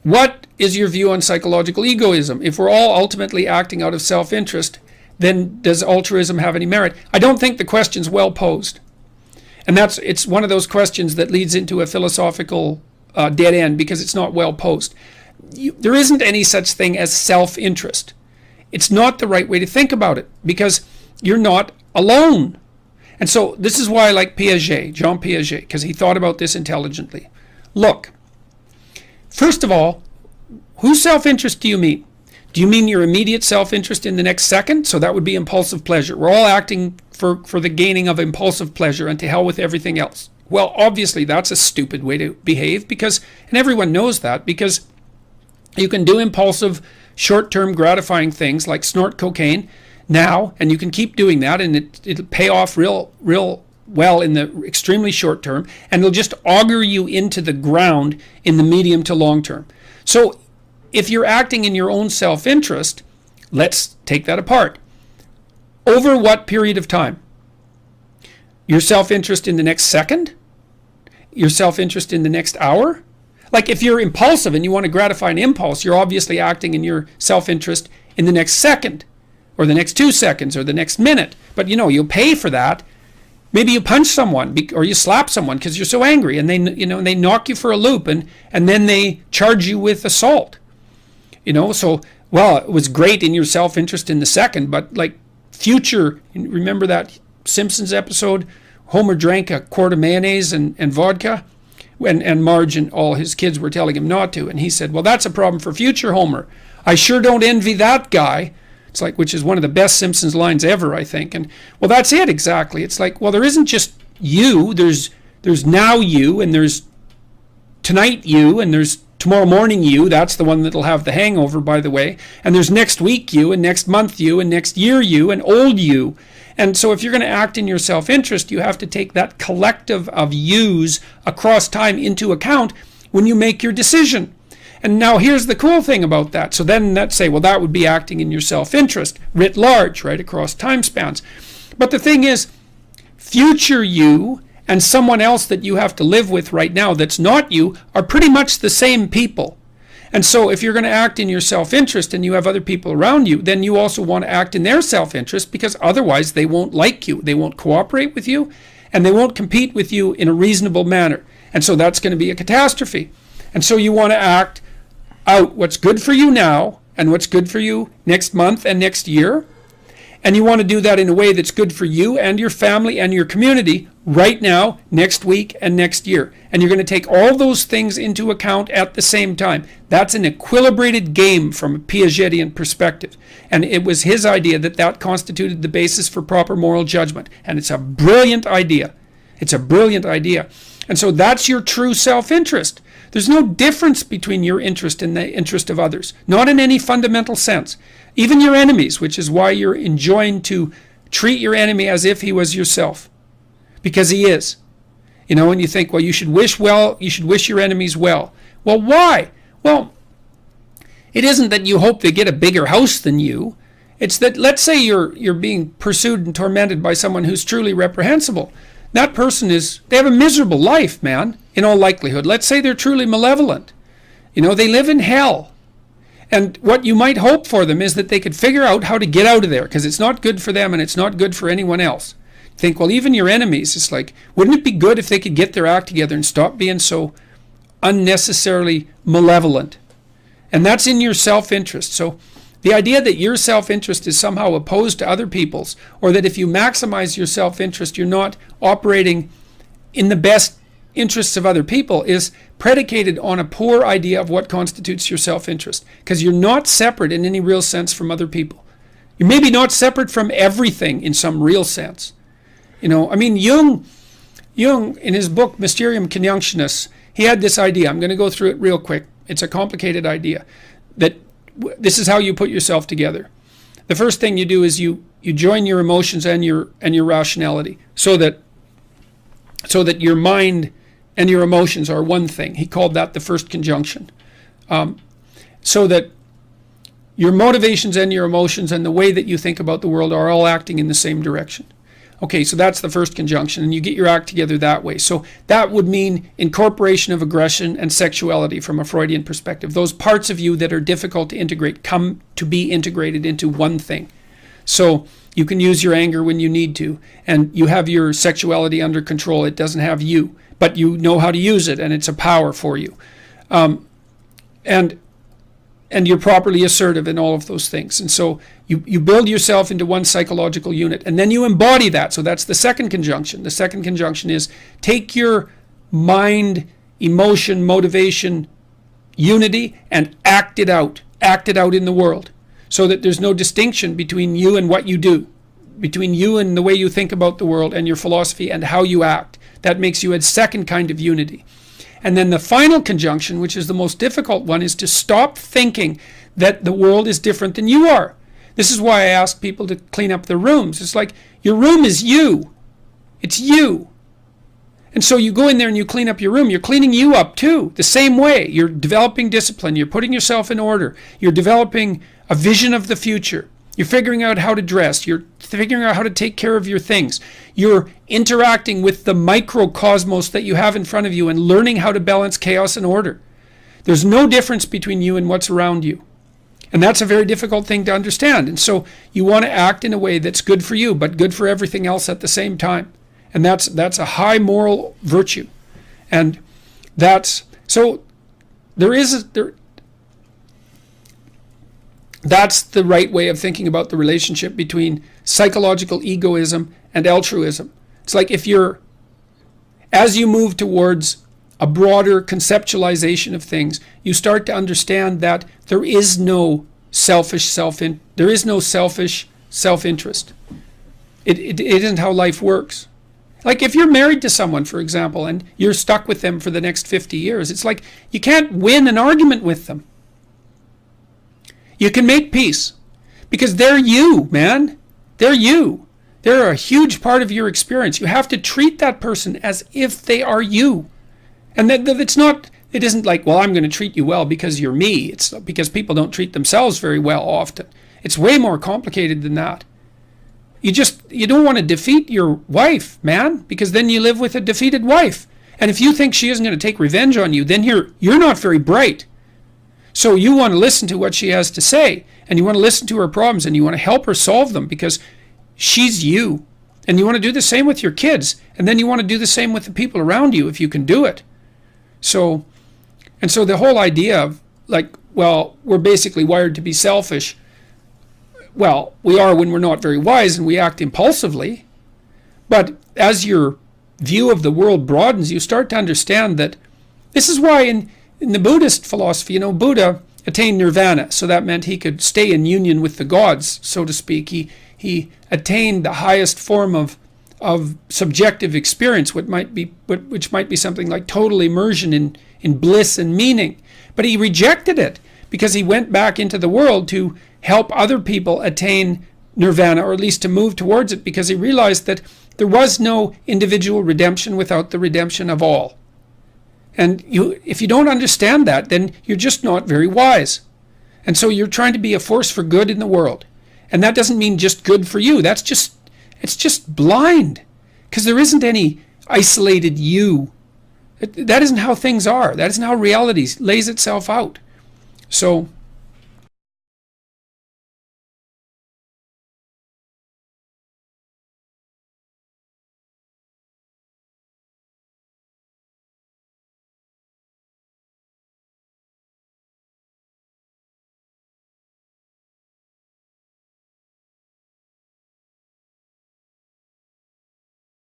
What is your view on psychological egoism? If we're all ultimately acting out of self-interest, then does altruism have any merit? I don't think the question's well posed. And it's one of those questions that leads into a philosophical dead end because it's not well posed. There isn't any such thing as self-interest. It's not the right way to think about it because you're not alone. And so this is why I like Piaget, Jean Piaget, because he thought about this intelligently. Look, first of all, whose self-interest do you mean? Do you mean your immediate self-interest in the next second? So that would be impulsive pleasure. We're all acting for the gaining of impulsive pleasure and to hell with everything else. Well, obviously that's a stupid way to behave and everyone knows that, because you can do impulsive, short-term gratifying things like snort cocaine now, and you can keep doing that, and it'll pay off real well in the extremely short term, and it'll just auger you into the ground in the medium to long term. So if you're acting in your own self-interest, let's take that apart. Over what period of time? Your self-interest in the next second? Your self-interest in the next hour? Like if you're impulsive and you want to gratify an impulse, you're obviously acting in your self-interest in the next second, or the next 2 seconds, or the next minute. But you'll pay for that. Maybe you punch someone or you slap someone because you're so angry, and they knock you for a loop, and then they charge you with assault. So well, it was great in your self-interest in the second, but like future, remember that Simpsons episode? Homer drank a quart of mayonnaise and vodka, and Marge and all his kids were telling him not to, and he said, well, that's a problem for future Homer. I sure don't envy that guy. It's like, which is one of the best Simpsons lines ever, I think. And well, that's it exactly. It's like, well, there isn't just you. There's now you, and there's tonight you, and there's tomorrow morning you. That's the one that'll have the hangover, by the way. And there's next week you, and next month you, and next year you, and old you. And so if you're going to act in your self-interest, you have to take that collective of yous across time into account when you make your decision. And now here's the cool thing about that. So then let's say, well, that would be acting in your self-interest writ large, right, across time spans. But the thing is, future you and someone else that you have to live with right now that's not you are pretty much the same people. And so if you're going to act in your self-interest and you have other people around you, then you also want to act in their self-interest, because otherwise they won't like you, they won't cooperate with you, and they won't compete with you in a reasonable manner. And so that's going to be a catastrophe. And so you want to act out what's good for you now and what's good for you next month and next year. And you want to do that in a way that's good for you and your family and your community right now, next week, and next year. And you're going to take all those things into account at the same time. That's an equilibrated game from a Piagetian perspective. And it was his idea that constituted the basis for proper moral judgment. And it's a brilliant idea. It's a brilliant idea. And so that's your true self-interest. There's no difference between your interest and the interest of others, not in any fundamental sense. Even your enemies, which is why you're enjoined to treat your enemy as if he was yourself, because he is. And you think, well, you should wish your enemies well. Well, why? Well, it isn't that you hope they get a bigger house than you. It's that, let's say you're being pursued and tormented by someone who's truly reprehensible. That person they have a miserable life, man, in all likelihood. Let's say they're truly malevolent. They live in hell. And what you might hope for them is that they could figure out how to get out of there, because it's not good for them and it's not good for anyone else. Think, well, even your enemies, it's like, wouldn't it be good if they could get their act together and stop being so unnecessarily malevolent? And that's in your self-interest. So the idea that your self-interest is somehow opposed to other people's, or that if you maximize your self-interest, you're not operating in the best interests of other people, is predicated on a poor idea of what constitutes your self-interest. Because you're not separate in any real sense from other people. You're maybe not separate from everything in some real sense. Jung, in his book Mysterium Conjunctionis, he had this idea. I'm going to go through it real quick. It's a complicated idea. That this is how you put yourself together. The first thing you do is you join your emotions and your rationality, so that your mind and your emotions are one thing. He called that the first conjunction. So that your motivations and your emotions and the way that you think about the world are all acting in the same direction. Okay, so that's the first conjunction, and you get your act together that way. So that would mean incorporation of aggression and sexuality from a Freudian perspective. Those parts of you that are difficult to integrate come to be integrated into one thing. So you can use your anger when you need to, and you have your sexuality under control. It doesn't have you, but you know how to use it, and it's a power for you. And you're properly assertive in all of those things. And so you build yourself into one psychological unit, and then you embody that. So that's the second conjunction. The second conjunction is take your mind, emotion, motivation, unity, and act it out. Act it out in the world, so that there's no distinction between you and what you do, between you and the way you think about the world and your philosophy and how you act. That makes you a second kind of unity. And then the final conjunction, which is the most difficult one, is to stop thinking that the world is different than you are. This is why I ask people to clean up their rooms. It's like, your room is you. It's you. And so you go in there and you clean up your room. You're cleaning you up too, the same way. You're developing discipline. You're putting yourself in order. You're developing a vision of the future. You're figuring out how to dress. You're figuring out how to take care of your things. You're interacting with the microcosmos that you have in front of you and learning how to balance chaos and order. There's no difference between you and what's around you. And that's a very difficult thing to understand. And so you want to act in a way that's good for you, but good for everything else at the same time. And that's a high moral virtue. And that's the right way of thinking about the relationship between psychological egoism and altruism. It's like as you move towards a broader conceptualization of things, you start to understand that there is no selfish self-interest. It isn't how life works. Like if you're married to someone, for example, and you're stuck with them for the next 50 years, it's like you can't win an argument with them. You can make peace because they're you, man. They're you. They're a huge part of your experience. You have to treat that person as if they are you. And it isn't like, well, I'm going to treat you well because you're me. It's because people don't treat themselves very well often. It's way more complicated than that. You don't want to defeat your wife, man, because then you live with a defeated wife. And if you think she isn't going to take revenge on you, then you're not very bright. So you want to listen to what she has to say, and you want to listen to her problems, and you want to help her solve them because she's you. And you want to do the same with your kids, and then you want to do the same with the people around you if you can do it. So the whole idea of like, well, we're basically wired to be selfish. Well, we are when we're not very wise and we act impulsively. But as your view of the world broadens, you start to understand that this is why in the Buddhist philosophy, Buddha attained nirvana. So that meant he could stay in union with the gods, so to speak. He attained the highest form of subjective experience, which might be something like total immersion in bliss and meaning. But he rejected it because he went back into the world to help other people attain nirvana, or at least to move towards it, because he realized that there was no individual redemption without the redemption of all. And if you don't understand that, then you're just not very wise. And so you're trying to be a force for good in the world. And that doesn't mean just good for you. It's just blind, because there isn't any isolated you. That isn't how things are. That isn't how reality lays itself out. So